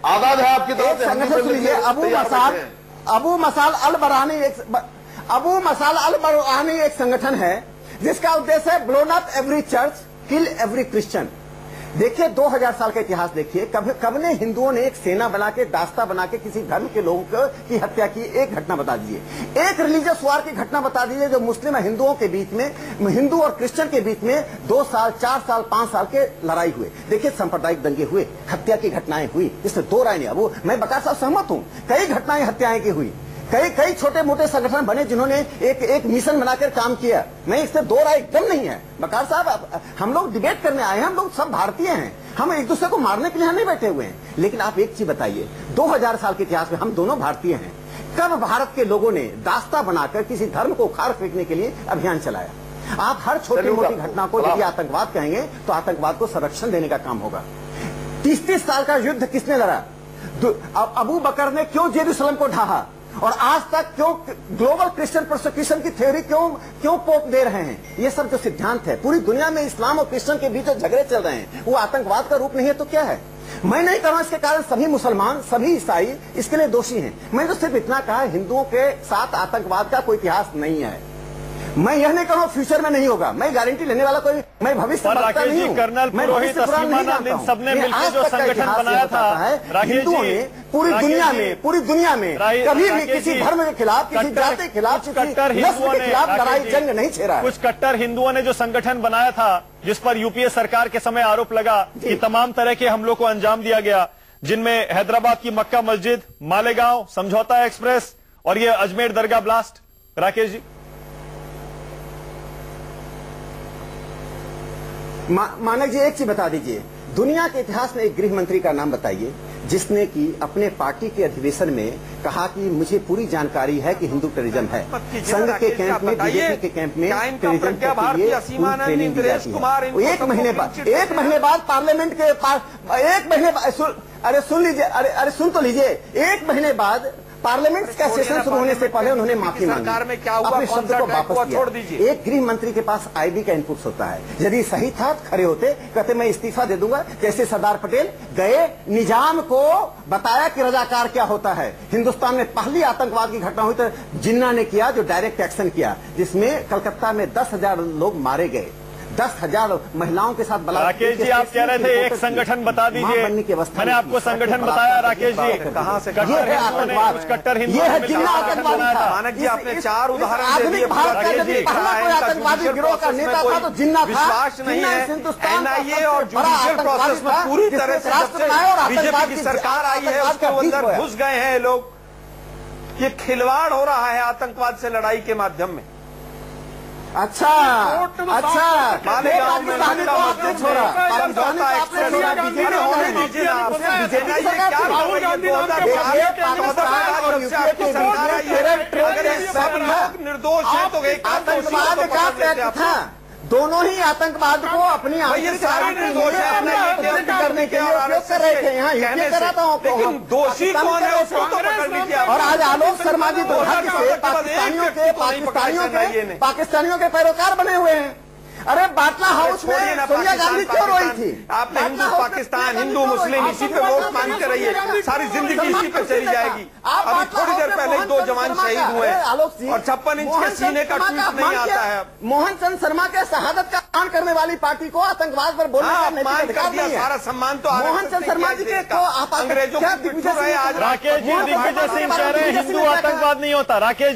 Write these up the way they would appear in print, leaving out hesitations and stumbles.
आजाद है आपकी तरफ से। संगठन सुनिए, अबू मसाल अल बरानी एक संगठन है जिसका उद्देश्य है ब्लोन अप एवरी चर्च, किल एवरी क्रिश्चियन। देखिए 2000 साल का इतिहास देखिए, कब ने हिंदुओं ने एक सेना बना के, दास्ता बना के किसी धर्म के लोगों की हत्या की? एक घटना बता दीजिए, एक रिलीजियस वार की घटना बता दीजिए जो मुस्लिम हिंदुओं के बीच में, हिंदू और क्रिश्चियन के बीच में 2 साल 4 साल 5 साल के लड़ाई हुए। देखिए सांप्रदायिक दंगे हुए, हत्या की घटनाएं हुई, इसमें दो राय नहीं। अब मैं बकार साहब सहमत हूं, कई घटनाएं हत्याएं की हुई, कई छोटे मोटे संगठन बने जिन्होंने एक मिशन बनाकर काम किया। नहीं, इससे दो राय एकदम नहीं है। बकार साहब हम लोग डिबेट करने आए हैं, हम लोग सब भारतीय हैं, हम एक दूसरे को मारने के लिए नहीं बैठे हुए हैं। लेकिन आप एक चीज बताइए, 2000 साल के इतिहास में हम दोनों भारतीय हैं, कब भारत के लोगों ने दास्ता बनाकर किसी धर्म को उखाड़ फेंकने के लिए अभियान चलाया? आप हर छोटी मोटी घटना को यदि आतंकवाद कहेंगे तो आतंकवाद को संरक्षण देने का काम होगा। 30-30 साल का युद्ध किसने लड़ा? अबू बकर ने क्यों जेरूसलम को ढाहा? और आज तक क्यों ग्लोबल क्रिश्चियन प्रोसिक्यूशन की थ्योरी क्यों पोप दे रहे हैं? ये सब जो सिद्धांत है, पूरी दुनिया में इस्लाम और क्रिश्चियन के बीच जो झगड़े चल रहे हैं, वो आतंकवाद का रूप नहीं है तो क्या है? मैं नहीं कह रहा इसके कारण सभी मुसलमान, सभी ईसाई इसके लिए दोषी हैं। मैं तो सिर्फ इतना कहा, हिंदुओं के साथ आतंकवाद का कोई इतिहास नहीं है। मैं यह नहीं कहूँ फ्यूचर में नहीं होगा, मैं गारंटी लेने वाला कोई, मैं भविष्य वक्ता नहीं हूँ। कर्नल पुरोहित, सबने मिलकर जो संगठन बनाया था, हिंदुओं ने पूरी दुनिया में कभी भी किसी धर्म के खिलाफ, किसी जाति के खिलाफ, कट्टर हिंदुओं के खिलाफ लड़ाई जंग नहीं छेड़ा। कुछ कट्टर हिंदुओं ने जो संगठन बनाया था, जिस पर यूपीए सरकार के समय आरोप लगा कि तमाम तरह के हमलों को अंजाम दिया गया, जिनमें हैदराबाद की मक्का मस्जिद, मालेगांव समझौता एक्सप्रेस और ये अजमेर दरगाह ब्लास्ट। राकेश जी, मानक जी एक चीज बता दीजिए, दुनिया के इतिहास में एक गृह मंत्री का नाम बताइए जिसने कि अपने पार्टी के अधिवेशन में कहा कि मुझे पूरी जानकारी है कि हिंदू टेररिज्म है। संघ के कैंप में, बीजेपी के कैंप में टेररिज्म के लिए ट्रेनिंग दी जाती है। एक महीने बाद पार्लियामेंट के एक महीने, अरे सुन लीजिए, अरे सुन तो लीजिए, एक महीने बाद पार्लियामेंट का सेशन शुरू होने से पहले उन्होंने माफी मांगी, अपने शब्द को वापस किया। एक गृह मंत्री के पास आईबी का इनपुट होता है, यदि सही था खड़े होते, कहते मैं इस्तीफा दे दूंगा। जैसे सरदार पटेल गए, निजाम को बताया कि रजाकार क्या होता है। हिंदुस्तान में पहली आतंकवाद की घटना हुई तो जिन्ना ने किया, जो डायरेक्ट एक्शन किया, जिसमें कलकत्ता में 10,000 लोग मारे गए, 10,000 महिलाओं के साथ बलात्कार। राकेश जी, आप कह रहे थे एक संगठन बता दीजिए, मैंने आपको संगठन बताया। राकेश जी, कहां से कट्टर हिंदू, ये है जिन्ना आतंकवादी था। मानक जी, आपने 4 उदाहरण दे दिए। पहला कोई आतंकवादी गिरोह का नेता था तो जिन्ना था। विश्वास नहीं है एनआईए और जुडिशियल प्रोसेस में पूरी तरह से जब से बीजेपी की सरकार आई है उसके अंदर घुस गए हैं लोग। ये खिलवाड़ हो रहा है आतंकवाद से लड़ाई के माध्यम में। अच्छा, मालेगांव में आपने छोड़ा, निर्दोष है तो एक आतंकवाद का पैक्ट था। दोनों ही आतंकवाद को अपनी करने के लिए उपयोग कर रहे थे। यहाँ ये कराता हूँ, दोषी कौन है उसको तो पकड़ लीजिए। और आज आलोक शर्मा जी दुर्भाग्य से पाकिस्तानियों के पैरोकार बने हुए हैं। अरे बाटला हाउस में सोनिया गांधी क्यों रोई थी? आपने हिंदू पाकिस्तान, हिंदू मुस्लिम इसी पे वोट मांगते रहिए, सारी जिंदगी इसी पे चली जाएगी। अभी थोड़ी देर पहले 2 जवान शहीद हुए और 56 इंच के सीने का ट्वीट नहीं आता है। मोहन चंद शर्मा के शहादत का अपमान करने वाली पार्टी को आतंकवाद पर बोलने का नैतिक अधिकार नहीं है। सारा सम्मान तो मोहन चंद शर्मा जी के अंग्रेजों राकेश जी, दिग्विजय सिंह कह रहे हैं हिंदू आतंकवाद नहीं होता। राकेश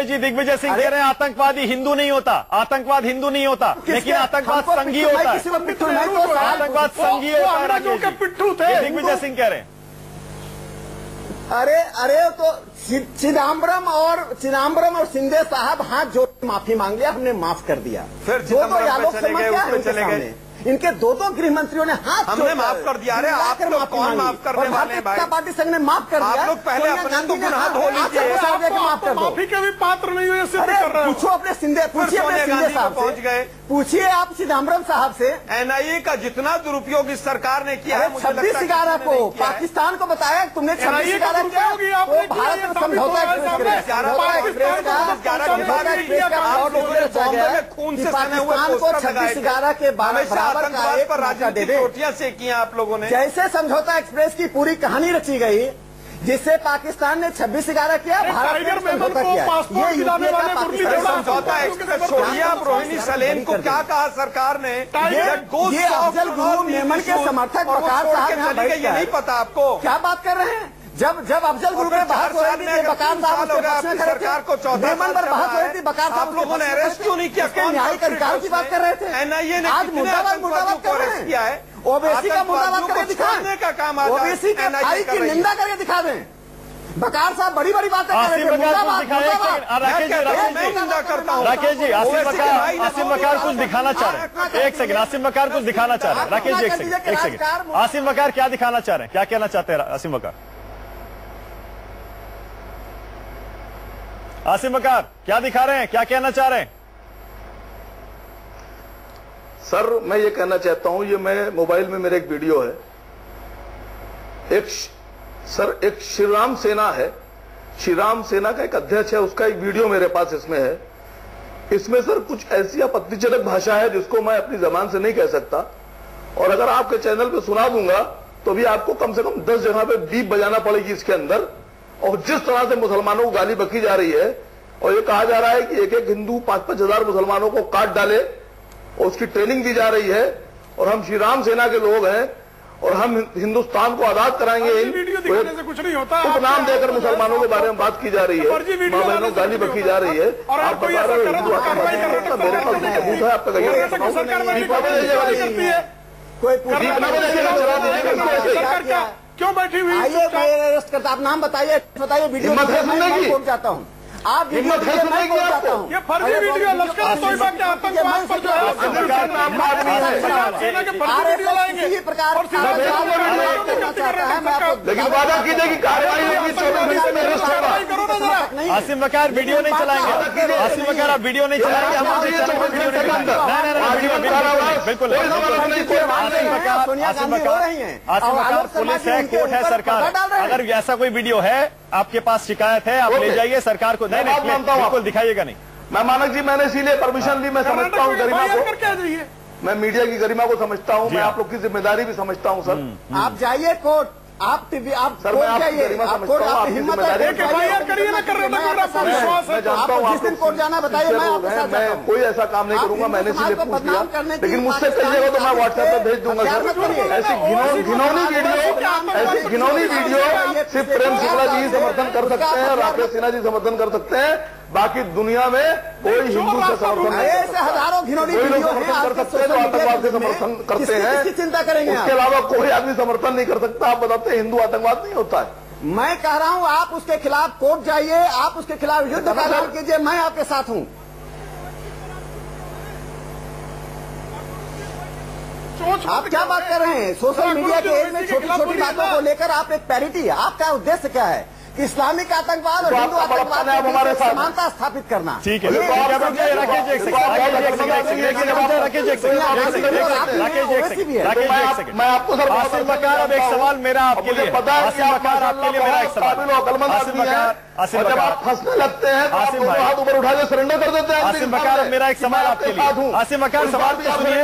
जी, दिग्विजय सिंह कह रहे हैं आतंकवादी हिंदू नहीं होता, आतंकवाद हिंदू नहीं होता, लेकिन आतंकवाद संघीय होता है। आतंकवाद संघीय होता है। राकेश जी, पिट्ठू थे, दिग्विजय सिंह कह रहे हैं। अरे तो चिदम्बरम और शिंदे साहब हाथ जोड़ माफी मांग लिया, हमने माफ कर दिया। फिर आलोक शर्मा क्या है चले गए? इनके 2 गृह मंत्रियों ने हाथ हमने माफ कर दिया। अरे आप लोग कौन माफ करने वाले भाई? जनता पार्टी संघ ने माफ कर दिया। आप लोग पहले अपने तो गुनाह धो लीजिए। माफी के भी पात्र नहीं हुए, पूछो अपने शिंदे, पूछिए अपने शिंदे साहब से, पूछिए आप चिदम्बरम साहब से। एनआईए का जितना दुरुपयोग इस सरकार ने किया है, 26/11 को पाकिस्तान को बताया तुमने 26/11 किया, वो भारत में समझौता खून से सने हुए पोस्टर लगाए 26/11 के बराबर का एक राजनीतिक रोटियां सेकी हैं आप लोगों ने। जैसे समझौता एक्सप्रेस की पूरी कहानी रची गई, जिससे पाकिस्तान ने 26/11 किया, भारत ने समझौता किया। ये समझौता एक्सप्रेस छोड़िए, आप रोहिणी सलेम को क्या कहा सरकार ने? ये अफजल गुरू मेमन के समर्थक बकार साहब ये नहीं पता आपको? क्या बात कर रहे हैं? जब अफजल गुरू में बहस हो रही थी, बकार साहब सरकार को 14 मेमन पर बहस हो रही थी, बकार साहब आप लोगों ने अरेस्ट क्यों नहीं किया? न्यायिक अधिकार की बात कर रहे थे। एनआईए ने आज मुर्दाबाद कर रहे हैं। किया है, ओबीसी का मुर्दाबाद करके दिखाएं का काम, ओबीसी के भाई की निंदा करके दिखा दें। बकार साहब बड़ी बड़ी बातें कर रहे थे। राकेश जी, आसिम बकार कुछ दिखाना चाह रहे हैं। एक सेकंड, आसिम बकार कुछ दिखाना चाह रहे हैं। राकेश जी एक सेकंड, आसिम बकार क्या दिखाना चाह रहे हैं? क्या कहना चाहते हैं आसिम बकार? आसिम बकार क्या दिखा रहे हैं? क्या कहना चाह रहे हैं? सर मैं ये कहना चाहता हूं, ये मैं मोबाइल में मेरे एक वीडियो है, एक श्री राम सेना है, श्री राम सेना का एक अध्यक्ष है, उसका एक वीडियो मेरे पास इसमें है। इसमें सर कुछ ऐसी आपत्तिजनक भाषा है जिसको मैं अपनी जबान से नहीं कह सकता, और अगर आपके चैनल पे सुना दूंगा तो भी आपको कम से कम 10 जगह पे बीप बजाना पड़ेगी इसके अंदर। और जिस तरह से मुसलमानों को गाली बकी जा रही है, और ये कहा जा रहा है कि एक एक हिंदू 5-5 हजार मुसलमानों को काट डाले, और उसकी ट्रेनिंग दी जा रही है, और हम श्री राम सेना के लोग हैं और हम हिंदुस्तान को आजाद कराएंगे। से कुछ नहीं होता, उपनाम देकर मुसलमानों के बारे में बात की जा रही है, माँ बहनों को गाली बकी जा रही है। आप बता रहे हो हिंदू आतंकवादी, मेरे पास सबूत है, आप तक क्यों बैठी हुई? आइए मैं अरेस्ट करता, आप नाम बताइए वीडियो में जाता हूँ। आप वीडियो मैं जाता हूँ। ये फर्जी वीडियो है, लश्कर तोयबा के आतंकवाद पर जो है इसी प्रकार लेकिन वादा कीजिए कि कार्रवाई होगी, 24 घंटे में अरेस्ट होगा। आसिम बकार वीडियो नहीं चलाएंगे, आसिम बकार आप वीडियो नहीं चलाएंगे, हम बिल्कुल। आसिम बकार पुलिस है, कोर्ट है, सरकार, अगर ऐसा कोई वीडियो है आपके पास शिकायत है, आप ले जाइए सरकार को। नहीं बिल्कुल दिखाइएगा नहीं। मैं मानक जी, मैंने इसीलिए परमिशन ली, मैं समझता हूँ गरिमा को, मैं मीडिया की गरिमा को समझता हूँ, मैं आप लोग की जिम्मेदारी भी समझता हूँ सर। आप जाइए कोर्ट, आप सर मैं आपकी गरिमा समझता हूँ, आपकी जिम्मेदारी जिस दिन कोर्ट जाना बताइए, मैं कोई ऐसा काम नहीं करूंगा, मैंने इसीलिए पूछ लिया। लेकिन मुझसे कहिएगा तो मैं व्हाट्सएप पर भेज दूंगा सर। ऐसी घिनौनी वीडियो सिर्फ प्रेम शुक्ला जी समर्थन कर सकते हैं, राकेश सिन्हा जी समर्थन कर सकते हैं, बाकी दुनिया में कोई हिंदू से समर्थन नहीं। हजारों घिनौनी वीडियो कर सकते हैं, तो आतंकवाद से समर्थन करते हैं, चिंता करेंगे। उसके अलावा कोई आदमी समर्थन नहीं कर सकता। आप बताते हैं हिंदू आतंकवाद नहीं होता है। मैं कह रहा हूं आप उसके खिलाफ कोर्ट जाइए, आप उसके खिलाफ युद्ध का ऐलान कीजिए, मैं आपके साथ हूं। आप क्या बात कर रहे हैं? सोशल मीडिया के एज में छोटी छोटी बातों को लेकर आप एक पैरिटी है, आपका उद्देश्य क्या है? इस्लामिक आतंकवाद और हिंदू आतंकवाद हमारे साथ समानता स्थापित करना। ठीक है, मैं आपको सर आसिम बकार, अब एक सवाल मेरा आपके लिए, पता है आसिम बकार आपके लिए मेरा एक सवाल, आसिम जब आप फंसने लगते हैं तो आप हाथ ऊपर उठा के सरेंडर कर देते हैं। आसिम बकार मेरा एक सवाल आपके लिए, आसिम बकार सवाल तो सुनिए,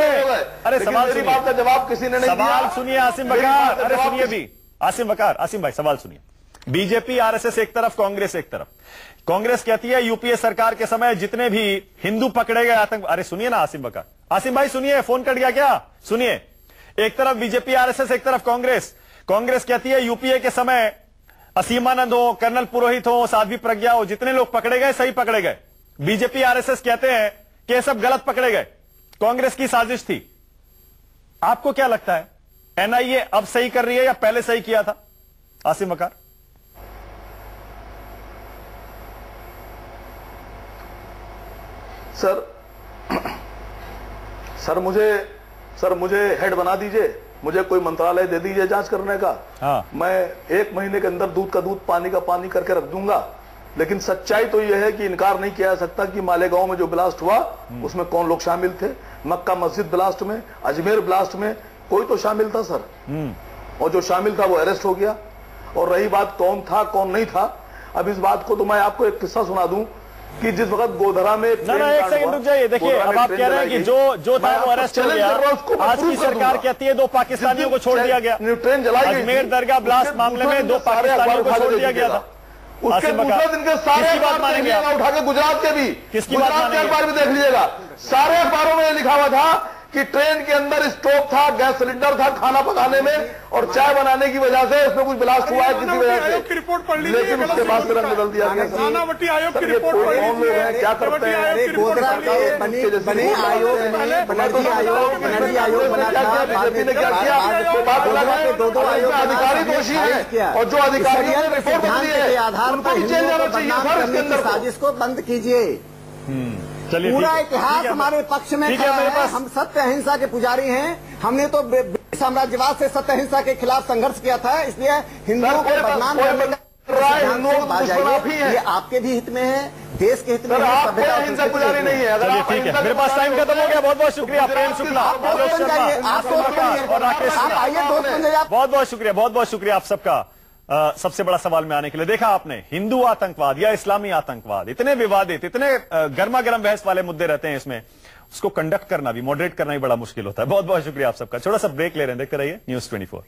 अरे सवाल सुनिए, बात का जवाब किसी ने नहीं दिया। सवाल सुनिए आसिम बकार, अरे सुनिए भी आसिम बकार, आसिम भाई सवाल सुनिए। बीजेपी आरएसएस एक तरफ, कांग्रेस एक तरफ। कांग्रेस कहती है यूपीए सरकार के समय जितने भी हिंदू पकड़े गए आतंक, अरे सुनिए ना आसिम बकार, आसिम भाई सुनिए, फोन कट गया क्या? सुनिए, एक तरफ बीजेपी आरएसएस, एक तरफ कांग्रेस। कांग्रेस कहती है यूपीए के समय असीमानंद हो, कर्नल पुरोहित हो, साध्वी प्रज्ञा हो, जितने लोग पकड़े गए सही पकड़े गए। बीजेपी आरएसएस कहते हैं कि ये सब गलत पकड़े गए, कांग्रेस की साजिश थी। आपको क्या लगता है, एनआईए अब सही कर रही है या पहले सही किया था? आसिम बकार। सर मुझे हेड बना दीजिए, मुझे कोई मंत्रालय दे दीजिए जांच करने का। हाँ। मैं 1 महीने के अंदर दूध का दूध, पानी का पानी करके रख दूंगा। लेकिन सच्चाई तो यह है कि इनकार नहीं किया जा सकता कि मालेगांव में जो ब्लास्ट हुआ उसमें कौन लोग शामिल थे। मक्का मस्जिद ब्लास्ट में, अजमेर ब्लास्ट में कोई तो शामिल था सर, और जो शामिल था वो अरेस्ट हो गया। और रही बात कौन था कौन नहीं था, अब इस बात को तो मैं आपको एक किस्सा सुना दूं कि जिस वक्त गोधरा में एक सेकंड रुक जाइए। देखिए, अब आप कह रहे हैं कि जो था वो अरेस्ट हो गया। आज की सरकार कहती है 2 पाकिस्तानियों को छोड़ दिया गया। ट्रेन जलाई गई। अजमेर दरगाह ब्लास्ट मामले में 2 पाकिस्तानियों को छोड़ दिया गया था। उसके दूसरे दिन के सारे बात मानेंगे उठा के गुजरात के भी, गुजरात के अखबार भी देख लीजिएगा, सारे अखबारों में लिखा हुआ था कि ट्रेन के अंदर स्टोव था, गैस सिलेंडर था खाना पकाने में, और चाय बनाने की वजह से उसमें कुछ ब्लास्ट हुआ है किसी वजह से, रिपोर्ट पढ़ लीजिए। लेकिन उसके बाद से रंग बदल दिया गया। नानावटी आयोग की रिपोर्ट पढ़ लीजिए, क्या करते हैं, गोधरा के बने आयोग में बनर्जी आयोग बना था, बीजेपी ने क्या किया, दो अधिकारी दोषी है, और जो अधिकारियों ने रिपोर्ट दी है आधार पर साजिश को बंद कीजिए। पूरा इतिहास हमारे पक्ष में खड़ा है। हम सत्य अहिंसा के पुजारी हैं। हमने तो साम्राज्यवाद से सत्य अहिंसा के खिलाफ संघर्ष किया था, इसलिए हिंदुओं को बदनाम करने ये आपके भी हित में है, देश के हित में है। अहिंसा पुजारी नहीं है। चलिए ठीक है, मेरे पास टाइम खत्म हो गया। बहुत बहुत शुक्रिया प्रेम शुक्ला, बहुत बहुत शुक्रिया, बहुत बहुत शुक्रिया आप सबका सबसे बड़ा सवाल में आने के लिए। देखा आपने, हिंदू आतंकवाद या इस्लामी आतंकवाद, इतने विवादित, इतने गर्मा गर्म बहस वाले मुद्दे रहते हैं इसमें, उसको कंडक्ट करना भी, मॉडरेट करना भी बड़ा मुश्किल होता है। बहुत बहुत शुक्रिया आप सबका। छोटा सा ब्रेक ले रहे हैं, देखते रहिए News 24।